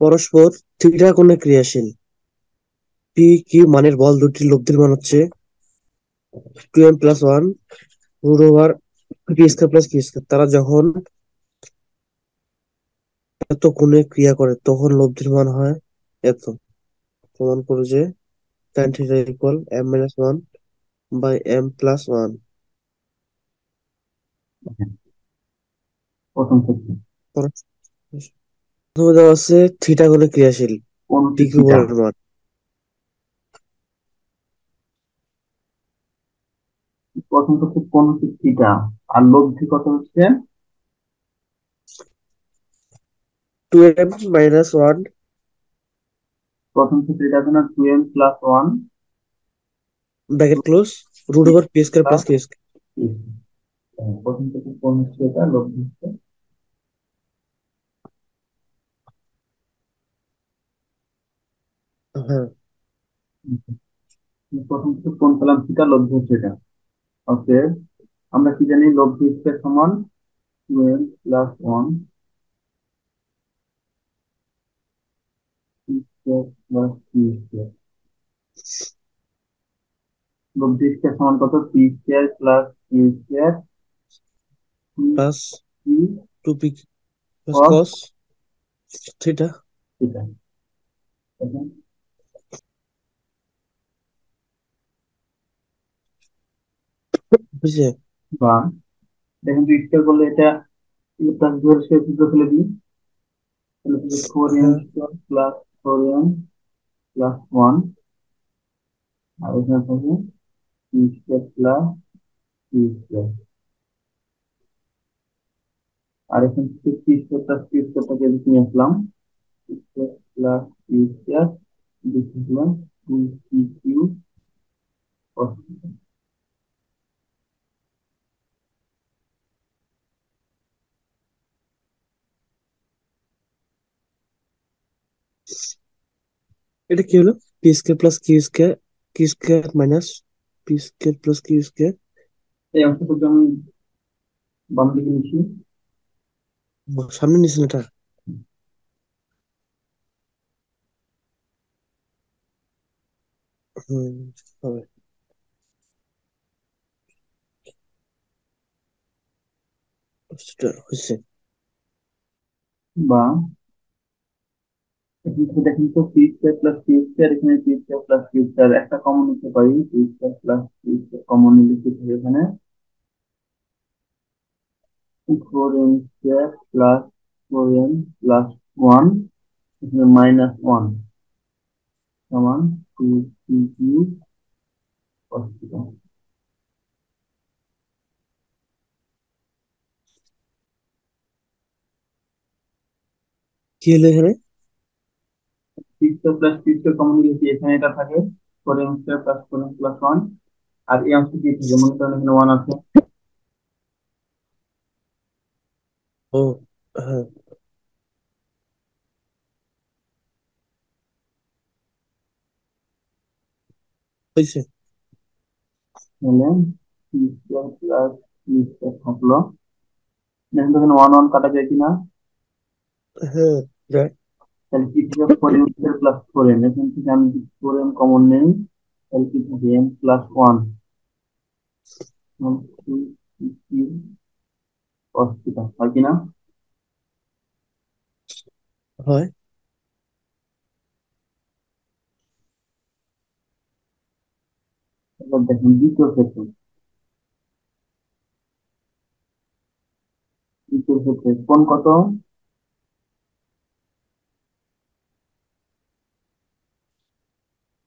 পরস্পর থিটা কোণে ক্রিয়াশীল পি কিউ মানের বল দুটির লব্ধির মান হচ্ছে 2m+1 root over P square plus Q square. তারা যখন এত কোণে ক্রিয়া করে তখন লব্ধির মান হয় এত। প্রমাণ করো যে tan theta equal m-1 by m+1। দেখেন, প্রথম ক্ষেত্রে প্রথমে দেওয়া আছে থিটা কোণে ক্রিয়াশীল কোন পি হচ্ছে কিউ থিটা, বলের মান প্রথম ক্ষেত্রে কোন হচ্ছে থিটা, আর লব্ধি কত হচ্ছে? 2m-1 প্রথম ক্ষেত্রে এটা আছে না 2m+1 bracket close root over P square plus plus, Q square. প্রথম ক্ষেত্রে কোন হচ্ছে এটা, লব্ধি হচ্ছে। হ্যাঁ, প্রথম ক্ষেত্রে কোন পেলাম থিটা, লব্ধি হচ্ছে এটা। ওকে, আমরা কি জানি লব্ধি স্কয়ার সমান 2m+1 p square plus Q square. লব্ধি স্কয়ার সমান কত? P square plus Q square, plus P 2p plus cos cos theta. Theta. দেখেন, বুঝছে? বা দেখেন তো স্কয়ার করলে এটা প্লাস দুই এর স্কয়ার সূত্র ফেলে দিই, তাহলে হচ্ছে 4m হ্যাঁ, স্কয়ার প্লাস 4m প্লাস 1, আর এখানে থাকে P square plus Q square. আর এখান থেকে পি স্কয়ার প্লাস কিউ স্কয়ারটাকে এদিকে নিয়ে আসলাম, P square plus Q square, লিখলাম 2pq cos theta। এটা কি হলো? P square plus Q square, Q square minus P square plus Q square. এই অংশটুকু আমি বাম দিকে লিখি। সামনে নিছেন এটা? হুম, হবে। সেটা হয়েছে। বা এখান থেকে দেখেন তো P square plus Q square, এখানে P square plus Q square একটা কমন নিতে পারি, P square plus Q square common নিলে কি থাকে এখানে? 4m square plus 4m plus 1, এখানে -1 সমান 2pq cos theta। কি হলো এখানে? P square plus Q square common নিলে কি এখানে এটা থাকে 4m square plus 4m plus 1, আর এই অংশ কি থাকে, মনে করেন এখানে 1 আছে। ও, হ্যাঁ, হয়েছে। তাহলে P square plus Q square থাকলো, দেখেন তো এখানে 1 1 কাটা যায় কিনা? হ্যাঁ, right. তাহলে কি থেকে 4m স্কয়ার প্লাস 4m, এখান থেকে আমি 4m কমন নেই, তাহলে কি থাকে m plus 1 2pq cos theta, হয় কিনা? হয়। এবার দেখেন দ্বিতীয় ক্ষেত্রে, কোন কত?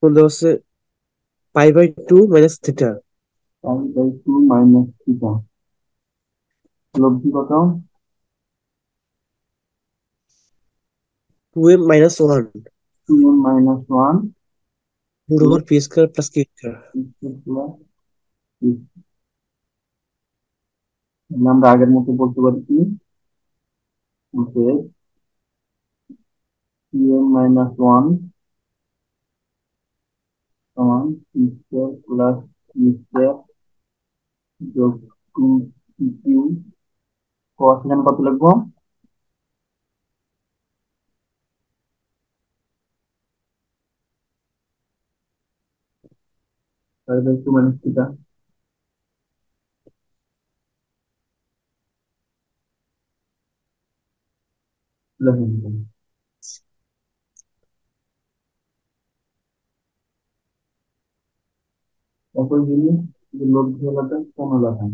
কোন দেওয়া আছে π/2 মাইনাস থিটা। π/2 মাইনাস থিটা, লব্ধি কত? 2m-1 2m minus 1 root over root P square plus Q square. Plus, আমরা আগের মতো বলতে পারি কি, যে 2m-1 সমান P square plus Q square যোগ 2pq cos, এখানে কত লিখবো? Pi by two minus theta লেখা দিতে হবে। একই জিনিস যে লব্ধি হলাটা কোন লেখা।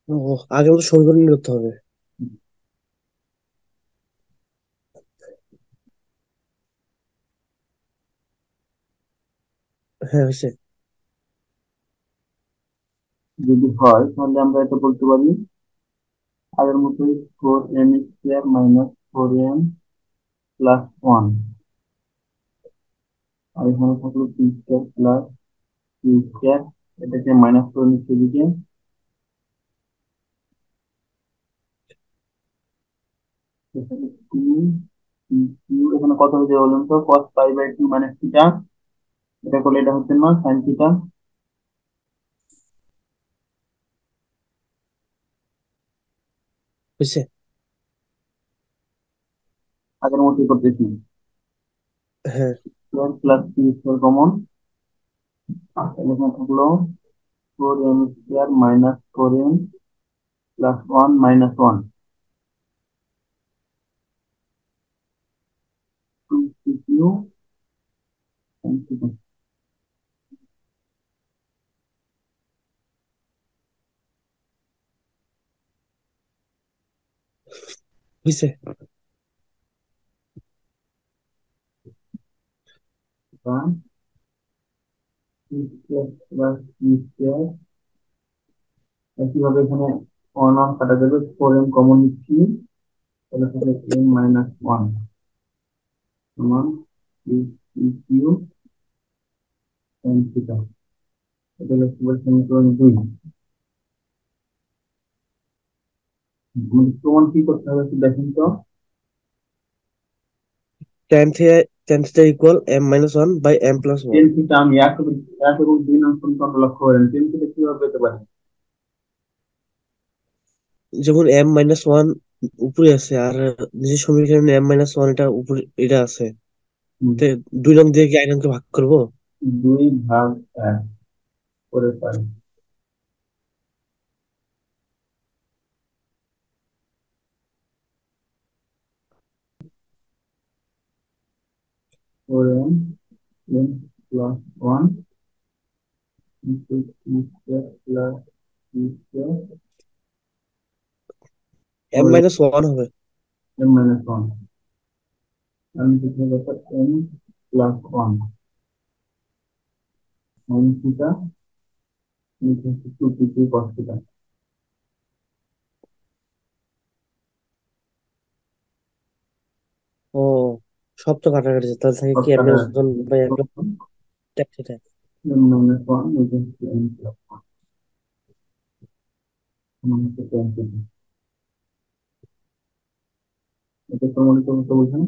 ও, আগের মতো সমীকরণ করতে হবে। হ্যাঁ, হয়েছে। যদি হয় তাহলে আমরা এটা বলতে পারি আগের মতোই 4m² মাইনাস 4m প্লাস 1, আর এখানে থাকলো p² প্লাস q², এটাকে মাইনাস করে নিচ্ছে এদিকে। এখানে 2 এখানে কত হয়ে যাবে বলুন তো, cos pi by 2 minus theta, এটা করলে এটা হচ্ছে না সাইন থিটা। হয়েছে। আগের মতোই করতেছি, হ্যাঁ, স্কোয়ার প্লাস q² কমন, এখানে থাকলো 4m² minus 4m plus 1 minus 1, 2cq sin theta। হয়েছে। বা q² প্লাস q², একইভাবে এখানে 1 1 কাটা যাবে, 4m কমন নিচ্ছি, তাহলে থাকে m মাইনাস 1 সমান 2cq sin theta। এটা লিখতে পারি সমীকরণ 2। আমাদের প্রমাণ কি করতে হবে একটু দেখেন তো। tan theta equal m-1/m+1। Tan theta আমি 1 এবং 2 নং সমীকরণ লক্ষ্য করেন, টেন থিটা কিভাবে পেতে পারি? যেমন m-1 উপরে আছে, আর নিজের সমীকরণে m-1 এটা উপরে এটা আছে। হুম, তো 2 নং দিয়ে কি আইননকে ভাগ করবো? 2/1 করে পাই। Four m plus 1 into q² plus q², m-1 হবে। m মাইনাস 1, আমি লিখে ব্যাপার m প্লাস 1 sin theta, নিচে হচ্ছে 2cq cos theta। ও, সব তো কাটাকাটি যাচ্ছে, তাহলে থাকে সব কি কাটা m-1/m+tan theta। m মাইনাস 1, নিচে হচ্ছে m প্লাস 1 সমান হচ্ছে tan theta। এটা প্রমাণিত হতে বলছেন।